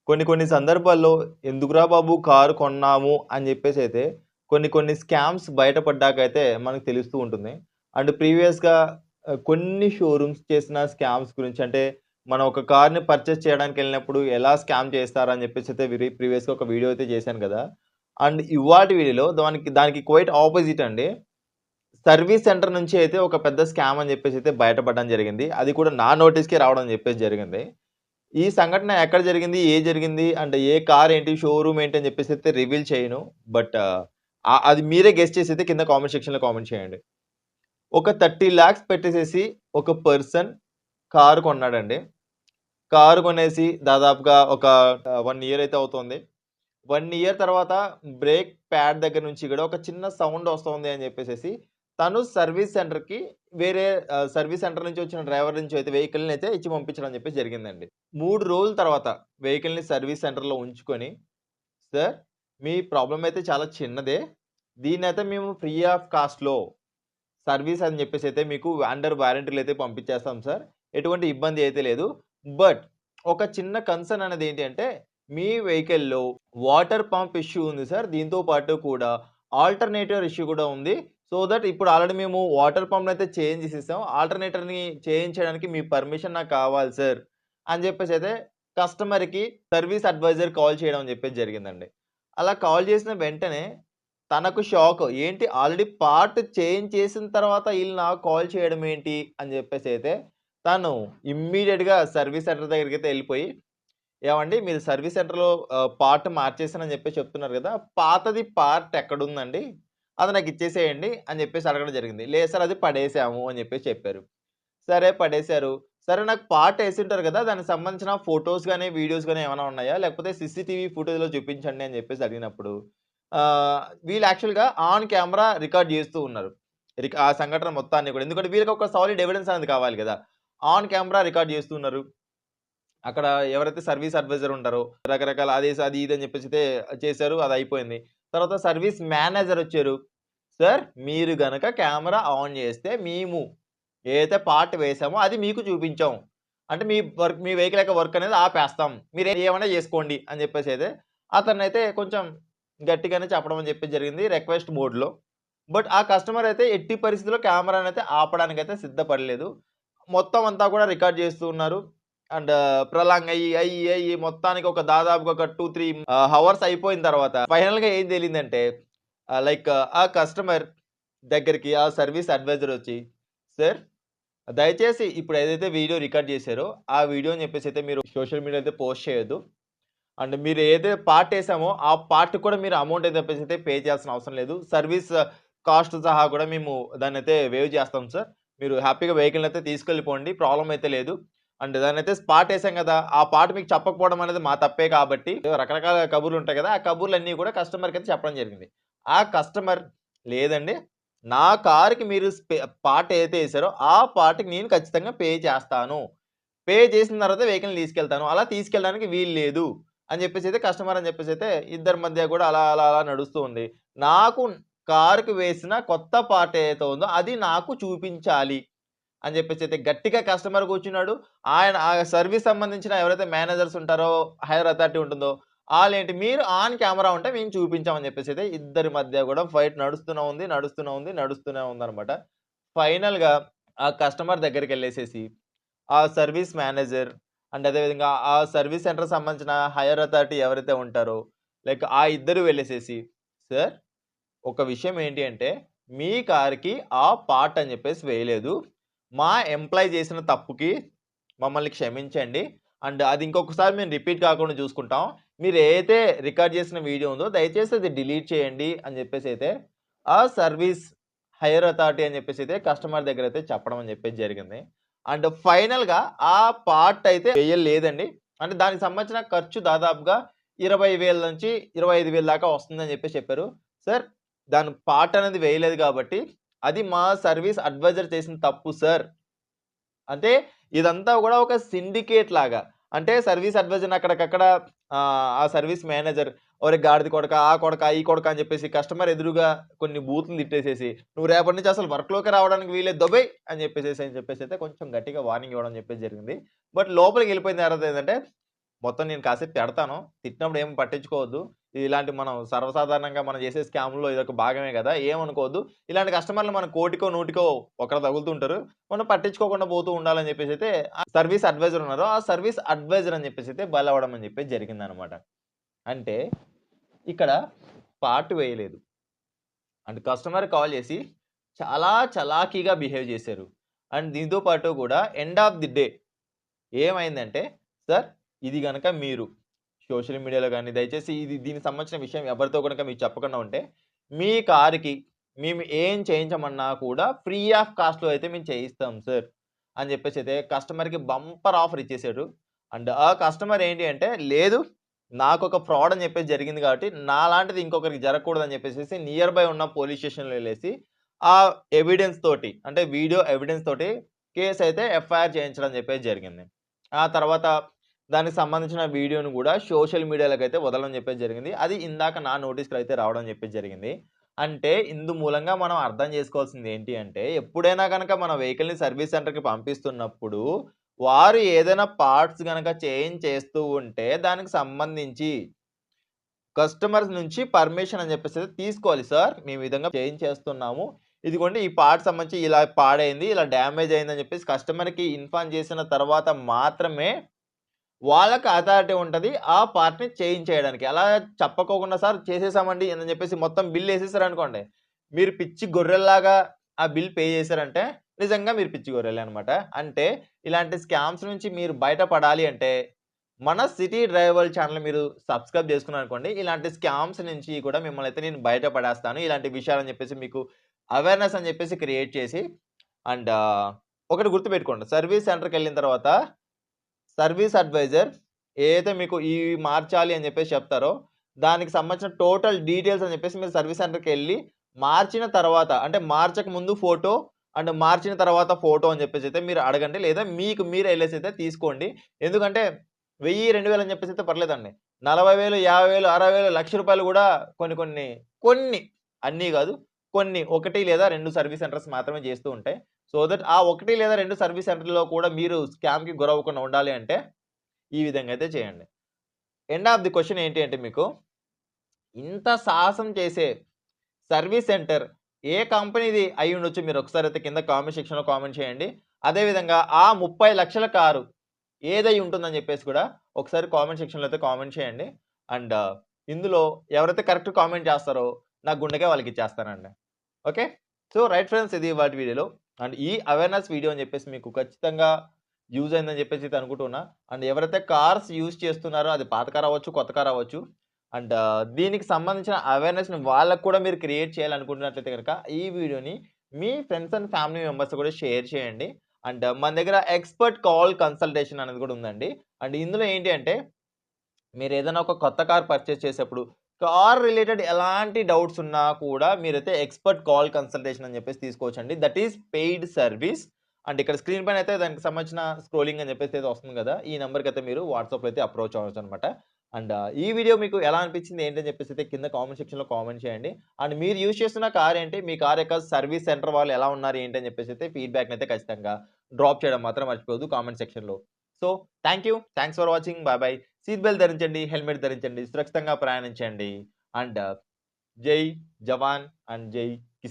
కొన్ని కొన్ని సందర్భాల్లో ఎందుకురా బాబు కారు కొన్నాము అని జెప్పేసైతే కొన్ని కొన్ని స్కామ్స్ బయటపడ్డాకైతే మనకు తెలుస్తూ ఉంటుంది. అండ్ ప్రీవియస్‌గా కొన్ని షోరూమ్స్ చేసిన స్కామ్స్ గురించి అంటే మనం ఒక కార్‌ని పర్చేస్ చేయడానికెళ్ళినప్పుడు ఎలా స్కామ్ చేస్తారని జెప్పేసైతే ప్రీవియస్‌గా ఒక వీడియో అయితే చేశాను గదా! అండ్ ఇవాల్టి వీడియోలో దానికి క్వైట్ ఆపోజిట్ అండి. సర్వీస్ సెంటర్ నుంచి అయితే ఒక పెద్ద స్కామ్ అని జెప్పేసైతే బయటపడడం జరిగింది. అది కూడా నా నోటీస్‌కే రావడం అని జెప్పేసి జరిగింది. ఈ సంఘటన ఎక్కడ జరిగింది? జరిగింది? అంటే ఏ కార్ ఏంటి? షోరూమ్ ఏంటి? అని చెప్పేసైతే రివీల్ చేయను. బట్ అది మీరే గెస్ చేసైతే కింద కామెంట్ సెక్షన్‌లో కామెంట్ చేయండి. ఒక 30,00,000 పెట్టేసేసి ఒక పర్సన్ కారు కొన్నాడండి. కారు కొనేసి దాదాపుగా ఒక 1 ఇయర్ అయితే అవుతుంది. 1 ఇయర్ తర్వాత బ్రేక్ ప్యాడ్ దగ్గర నుంచి కూడా ఒక చిన్న సౌండ్ వస్తుంది అని చెప్పేసేసి తను సర్వీస్ సెంటర్‌కి వేరే సర్వీస్ సెంటర్ నుంచి వచ్చిన డ్రైవర్ నుంచి అయితే వెహికల్‌ని అయితే ఇచ్చి పంపించడం అని చెప్పేసి జరిగిందండి. 3 రోజుల తర్వాత వెహికల్‌ని సర్వీస్ సెంటర్‌లో ఉంచుకొని, "సార్ మీ ప్రాబ్లమ్ అయితే చాలా చిన్నదే. దీన్నైతే మేము ఫ్రీ ఆఫ్ కాస్ట్‌లో సర్వీస్ అని చెప్పేసైతే మీకు అండర్ వారంటీలో అయితే పంపించేస్తాం సార్. ఎటువంటి ఇబ్బంది అయితే లేదు. బట్ ఒక చిన్న కన్సర్న్ అనేది ఏంటి అంటే, మీ వెహికల్‌లో వాటర్ పంప్ ఇష్యూ ఉంది సార్. దీంతో పాటు కూడా ఆల్టర్‌నేటర్ ఇష్యూ కూడా ఉంది. సో దట్ ఇప్పుడు ఆల్రెడీ మేము వాటర్ పంప్‌నయితే చేంజ్ చేసేసాం. ఆల్టర్‌నేటర్‌ని చేంజ్ చేయడానికి మీ పర్మిషన్ నాకు కావాలి సార్" అని చెప్పేసైతే కస్టమర్‌కి సర్వీస్ అడ్వైజర్ కాల్ చేయడం అని చెప్పేసి జరిగిందండి. అలా కాల్ చేసిన వెంటనే తనకు షాక్. ఏంటి ఆల్రెడీ పార్ట్ చేంజ్ చేసిన తర్వాత ఈళ్ళు నాకు కాల్ చేయడం ఏంటి అని జెప్పేసైతే తను ఇమ్మీడియేట్‌గా సర్వీస్ సెంటర్ దగ్గరికైతే ఎళ్ళిపోయి, "ఏవండీ మీరు సర్వీస్ సెంటర్‌లో పార్ట్ మార్చేసానని జెప్పేసి చెప్తున్నారు గదా! పాతది పార్ట్ ఎక్కడుందండి? అది నాకిచ్చేసేయండి" అని జెప్పేసి అడగడం జరిగింది. "లేదు సార్ అది పడేసాము" అని జెప్పేసి చెప్పారు. సరే పడేసారు. సరే నాకు పార్ట్ యేసుంటారు గదా! దానికి సంబంధించిన ఫోటోస్ గాని, వీడియోస్ గాని ఏమైనా ఉన్నాయా? లేకపోతే సీసీటీవీ ఫుటేజ్‌లో చూపించండి అని జెప్పేసి అడిగినప్పుడు వీళ్ళు యాక్చువల్‌గా ఆన్ కెమెరా రికార్డ్ జేస్తూ ఉన్నారు. ఆ సంఘటన మొత్తాన్ని గూడా. ఎందుకంటే వీళ్ళకి ఒక సాలిడ్ ఎవిడెన్స్ అనేది కావాలి గదా! ఆన్ కెమెరా రికార్డ్ జేస్తున్నారు. అక్కడ ఎవరైతే సర్వీస్ అడ్వైజర్ ఉంటారో రకరకాల అది ఇది అని జెప్పేసైతే చేశారు. అదయిపోయింది. తర్వాత సర్వీస్ మేనేజర్ ఒచ్చారు. సార్ మీరు గనక కెమెరా ఆన్ జేస్తే మేము ఏదైతే పార్ట్ వేసామో అది మీకు చూపించాం. అంటే మీ వెహికల్ యొక్క వర్క్ అనేది ఆపేస్తాం. మీరు ఏమన్నా జేసుకోండి అని జెప్పేసైతే అతన్నైతే కొంచెం గట్టిగానే చెప్పడం అని చెప్పేసి జరిగింది రిక్వెస్ట్ మోడ్‌లో. బట్ ఆ కస్టమర్ అయితే ఎట్టి పరిస్థితిలో కెమెరానైతే ఆపడానికైతే సిద్ధపడలేదు. మొత్తం అంతా కూడా రికార్డ్ చేస్తూ ఉన్నారు. అండ్ ప్రొలాంగ్ అయ్యి మొత్తానికి ఒక దాదాపుగా ఒక 2, 3 హవర్స్ అయిపోయిన తర్వాత ఫైనల్‌గా ఏం తేలిందంటే లైక్ ఆ కస్టమర్ దగ్గరికి ఆ సర్వీస్ అడ్వైజర్ వచ్చి, "సార్ దయచేసి ఇప్పుడు ఏదైతే వీడియో రికార్డ్ చేశారో, ఆ వీడియో అని చెప్పేసైతే మీరు సోషల్ మీడియాలో అయితే పోస్ట్ చేయొద్దు. అండ్ మీరు ఏదైతే పార్ట్ ఏసామో, ఆ పార్ట్‌కి కూడా మీరు అమౌంట్ అని చెప్పేసైతే పే చేయాల్సిన అవసరం లేదు. సర్వీస్ కాస్ట్ సహా కూడా మేము దాన్నైతే వేవ్ చేస్తాం సార్. మీరు హ్యాపీగా వెహికల్‌నైతే తీసుకెళ్ళిపోండి. ప్రాబ్లమ్ అయితే లేదు. అండ్ దాన్నైతే పార్ట్ ఏసాం కదా! ఆ పార్ట్ మీకు చెప్పకపోవడం అనేది మా తప్పే కాబట్టి రకరకాల కబుర్లుంటాయి కదా! ఆ కబుర్లన్నీ కూడా కస్టమర్‌కైతే చెప్పడం జరిగింది. ఆ కస్టమర్ లేదండి. నా కార్‌కి మీరు పార్ట్ ఏదైతే ఏసారో, ఆ పార్ట్‌కి నేను ఖచ్చితంగా పే చేస్తాను. పే చేసిన తర్వాత వెహికల్‌ని తీసుకెళ్తాను. అలా తీసుకెళ్ళడానికి వీలు లేదు. అని జెప్పేసైతే కస్టమర్ అని జెప్పేసైతే ఇద్దరి మధ్య గూడా అలా నడుస్తూ ఉంది. నాకు కారుకి వేసిన కొత్త పార్ట్ ఏదైతే ఉందో అది నాకు చూపించాలి అని జెప్పేసైతే గట్టిగా కస్టమర్ కూర్చున్నాడు. ఆయన ఆ సర్వీస్ సంబంధించిన ఎవరైతే మేనేజర్స్ ఉంటారో, హైర్ అథారిటీ ఉంటుందో ఆళ్ళేంటి మీరు ఆన్ కెమెరా ఉంటే మేము చూపించాం అని జెప్పేసైతే ఇద్దరి మధ్య గూడా ఫైట్ నడుస్తూనే ఉందనమాట. ఫైనల్‌గా ఆ కస్టమర్ దగ్గరికెళ్ళేసేసి ఆ సర్వీస్ మేనేజర్ అండ్ అదే విధంగా ఆ సర్వీస్ సెంటర్‌కి సంబంధించిన హైర్ అథారిటీ ఎవరైతే ఉంటారో, లైక్ ఆ ఇద్దరు వెళ్ళేసేసి, "సార్ ఒక విషయం ఏంటి అంటే, మీ కార్‌కి ఆ పార్ట్ అని చెప్పేసి వేయలేదు. మా ఎంప్లాయీ చేసిన తప్పుకి మమ్మల్ని క్షమించండి. అండ్ అది ఇంకొకసారి మేము రిపీట్ కాకుండా చూసుకుంటాం. మీరు ఏదైతే రికార్డ్ చేసిన వీడియో ఉందో దయచేసి అది డిలీట్ చేయండి" అని చెప్పేసైతే ఆ సర్వీస్ హైర్ అథారిటీ అని చెప్పేసైతే కస్టమర్ దగ్గరైతే చెప్పడం అని చెప్పేసి జరిగింది. అండ్ ఫైనల్‌గా ఆ పార్ట్ అయితే వేయలేదండి. అంటే దానికి సంబంధించిన ఖర్చు దాదాపుగా 20,000 నుంచి 25,000 దాకా వస్తుందని చెప్పేసి చెప్పారు. సార్ దాని పార్ట్ అనేది వేయలేదు కాబట్టి, అది మా సర్వీస్ అడ్వైజర్ చేసిన తప్పు సార్. అంటే ఇదంతా గూడా ఒక సిండికేట్ లాగా. అంటే సర్వీస్ అడ్వైజర్‌ని అక్కడికక్కడ ఆ సర్వీస్ మేనేజర్ "ఒరేయ్ గాడిద కొడకా, ఆ కొడకా, ఈ కొడకా" అని చెప్పేసి కస్టమర్ ఎదురుగా కొన్ని బూతులు తిట్టేసేసి, "నువ్వు రేపటి నుంచి అసలు వర్క్‌లోకే రావడానికి వీల్లేదు దొబ్బెయ్" అని చెప్పేసైతే కొంచెం గట్టిగా వార్నింగ్ ఇవ్వడం చెప్పేసి జరిగింది. బట్ లోపలికెళ్ళిపోయిన తర్వాత ఏందంటే, మొత్తం నేను కాసేపు తిడతాను. తిట్టినప్పుడు ఏమి పట్టించుకోవద్దు. ఇలాంటి మనం సర్వసాధారణంగా మనం చేసే స్కామ్‌లో ఇదొక భాగమే గదా! ఏమనుకోవద్దు. ఇలాంటి కస్టమర్‌లు మన కోటికో, నూటికో ఒకరు తగులుతుంటారు. మనం పట్టించుకోకుండా పోతూ ఉండాలని చెప్పేసైతే సర్విస్ అడ్వైజర్ ఉన్నారు. ఆ సర్విస్ అడ్వైజర్ అని చెప్పేసైతే బలవ్వడం అని చెప్పేసి జరిగిందనమాట. అంటే ఇక్కడ పార్ట్ వేయలేదు. అండ్ కస్టమర్ కాల్ చేసి చాలా చలాకీగా బిహేవ్ చేశారు. అండ్ దీంతో పాటు గూడా ఎండ్ ఆఫ్ ది డే ఏమైందంటే, "సార్ ఇది గనక మీరు సోషల్ మీడియాలో గాని, దయచేసి దీనికి సంబంధించిన విషయం ఎవరితో గనక మీకు చెప్పకుండా ఉంటే, మీ కారుకి మేము ఏం చేయించమన్నా కూడా ఫ్రీ ఆఫ్ కాస్ట్‌లో అయితే మేము చేయిస్తాం సార్" అని చెప్పేసైతే కస్టమర్‌కి బంపర్ ఆఫర్ ఇచ్చేసాడు. అండ్ ఆ కస్టమర్ ఏంటి అంటే, లేదు నాకొక ఫ్రాడ్ అని చెప్పేసి జరిగింది కాబట్టి, నాలాంటిది ఇంకొకరికి జరగకూడదని చెప్పేసేసి నియర్ బై ఉన్న పోలీస్ స్టేషన్‌లో ఎళ్ళేసి, ఆ ఎవిడెన్స్ తోటి అంటే వీడియో ఎవిడెన్స్ తోటి కేసయితే ఎఫ్ఐఆర్ చేయించడం చెప్పేసి జరిగింది. ఆ తర్వాత దానికి సంబంధించిన వీడియోను గూడా సోషల్ మీడియాలోకైతే వదలడం చెప్పేసి జరిగింది. అది ఇందాక నా నోటీస్‌లో అయితే రావడం చెప్పేసి జరిగింది. అంటే ఇందు మూలంగా మనం అర్థం చేసుకోవాల్సింది ఏంటి అంటే, ఎప్పుడైనా గనక మన వెహికల్‌ని సర్వీస్ సెంటర్‌కి పంపిస్తున్నప్పుడు, వారు ఏదైనా పార్ట్స్ గనక చేంజ్ చేస్తూ ఉంటే, దానికి సంబంధించి కస్టమర్స్ నుంచి పర్మిషన్ అని చెప్పేసి తీసుకోవాలి. సార్ మేము ఈ విధంగా చేంజ్ చేస్తున్నాము. ఇదిగోండి ఈ పార్ట్ సంబంధించి ఇలా పాడైంది, ఇలా డ్యామేజ్ అయిందని చెప్పేసి కస్టమర్‌కి ఇన్ఫార్మ్ చేసిన తర్వాత మాత్రమే వాళ్ళకి అథారిటీ ఉంటది. ఆ పార్ట్‌ని చేంజ్ చేయడానికి. అలా చెప్పకోకుండా సార్ చేసేసామండి అని చెప్పేసి మొత్తం బిల్ ఎసేసారనుకోండి. మీరు పిచ్చి గొర్రెల్లాగా ఆ బిల్ పే చేసారంటే నిజంగా మీరు పిచ్చి గొర్రెలే అనమాట. అంటే ఇలాంటి స్కామ్స్ నుంచి మీరు బయటపడాలి అంటే మన సిటీ డ్రైవర్ ఛానెల్ మీరు సబ్స్క్రైబ్ చేసుకున్నారనుకోండి. ఇలాంటి స్కామ్స్ నుంచి కూడా మిమ్మల్నయితే నేను బయట పడేస్తాను. ఇలాంటి విషయాలని చెప్పేసి మీకు అవేర్‌నెస్ అని చెప్పేసి క్రియేట్ చేసి అండ్ ఒకటి గుర్తుపెట్టుకోండి. సర్వీస్ సెంటర్‌కెళ్ళిన తర్వాత సర్వీస్ అడ్వైజర్ ఏదైతే మీకు ఇవి మార్చాలి అని చెప్పేసి చెప్తారో, దానికి సంబంధించిన టోటల్ డీటెయిల్స్ అని చెప్పేసి మీరు సర్వీస్ సెంటర్‌కెళ్ళి మార్చిన తర్వాత అంటే మార్చక ముందు ఫోటో అండ్ మార్చిన తర్వాత ఫోటో అని చెప్పేసైతే మీరు అడగండి. లేదా మీకు మీరే ఎళ్ళేసైతే తీసుకోండి. ఎందుకంటే 1000, 2000 అని చెప్పేసైతే పర్లేదండి. 40,000, 50,000, 60,000, రూ. 1,00,000 గూడా కొన్ని అన్నీ గాదు. కొన్ని 1 లేదా 2 సర్వీస్ సెంటర్స్ మాత్రమే జేస్తూ ఉంటాయి. సో దట్ ఆ 1 లేదా 2 సర్వీస్ సెంటర్‌లో కూడా మీరు స్కామ్‌కి గురవ్వకుండా ఉండాలి అంటే, ఈ విధంగా అయితే చేయండి. ఎండ్ ఆఫ్ ది క్వెషన్ ఏంటి అంటే మీకు, ఇంత సాహసం చేసే సర్వీస్ సెంటర్ ఏ కంపెనీది అయ్యుండొచ్చు మీరొకసారైతే కింద కామెంట్ సెక్షన్‌లో కామెంట్ చేయండి. అదే విధంగా ఆ 30,00,000 కారు ఏదై ఉంటుందని జెప్పేసి కూడా ఒకసారి కామెంట్ సెక్షన్‌లో అయితే కామెంట్ చేయండి. అండ్ ఇందులో ఎవరైతే కరెక్ట్ కామెంట్ చేస్తారో నా గుండెకాయ వాళ్ళకిచ్చేస్తానండి. ఓకే. సో, రైట్ ఫ్రెండ్స్ ఇది ఇవాల్టి వీడియోలో. అండ్ ఈ అవేర్‌నెస్ వీడియో అని చెప్పేసి మీకు ఖచ్చితంగా యూజ్ అయిందని చెప్పేసి అయితే అనుకుంటున్నా. అండ్ ఎవరైతే కార్స్ యూజ్ చేస్తున్నారో అది పాత కార్ అవ్వచ్చు, కొత్త కార్ అవ్వచ్చు. అండ్ దీనికి సంబంధించిన అవేర్‌నెస్‌ని వాళ్ళకి కూడా మీరు క్రియేట్ చేయాలనుకుంటున్నట్లయితే గనక ఈ వీడియోని మీ ఫ్రెండ్స్ అండ్ ఫ్యామిలీ మెంబర్స్‌తో కూడా షేర్ చేయండి. అండ్ మన దగ్గర ఎక్స్‌పర్ట్ కాల్ కన్సల్టేషన్ అనేది కూడా ఉందండి. అండ్ ఇందులో ఏంటి అంటే మీరేదైనా ఒక కొత్త కార్ పర్చేస్ చేసేప్పుడు, కార్ రిలేటెడ్ ఎలాంటి డౌట్స్ ఉన్నా కూడా మీరైతే ఎక్స్‌పర్ట్ కాల్ కన్సల్టేషన్ అని చెప్పేసి తీసుకోవచ్చండి. That is paid service. And ఇక్కడ స్క్రీన్ పైన అయితే దానికి సంబంధించిన స్క్రోలింగ్ అని చెప్పేసి అయితే వస్తుంది గదా! ఈ నంబర్‌కైతే మీరు వాట్సాప్‌లో అయితే అప్రోచ్ అవ్వచ్చనమాట. అండ్ ఈ వీడియో మీకు ఎలా అనిపించింది ఏంటి అని చెప్పేసి అయితే కింద కామెంట్ సెక్షన్‌లో కామెంట్ చేయండి. అండ్ మీరు యూజ్ చేస్తున్న కార్ ఏంటి? మీ కార్ యొక్క సర్వీస్ సెంటర్ వాళ్ళు ఎలా ఉన్నారు? ఏంటి? అని చెప్పేసి అయితే ఫీడ్‌బ్యాక్‌ని అయితే ఖచ్చితంగా డ్రాప్ చేయడం మాత్రం మర్చిపోవద్దు కామెంట్ సెక్షన్‌లో. So, thank you. Thanks for watching. By by. Seat belt ధరించండి. హెల్మెట్ ధరించండి. సురక్షితంగా ప్రయాణించండి. అండ్ జై జవాన్ అండ్ జై కిసాన్.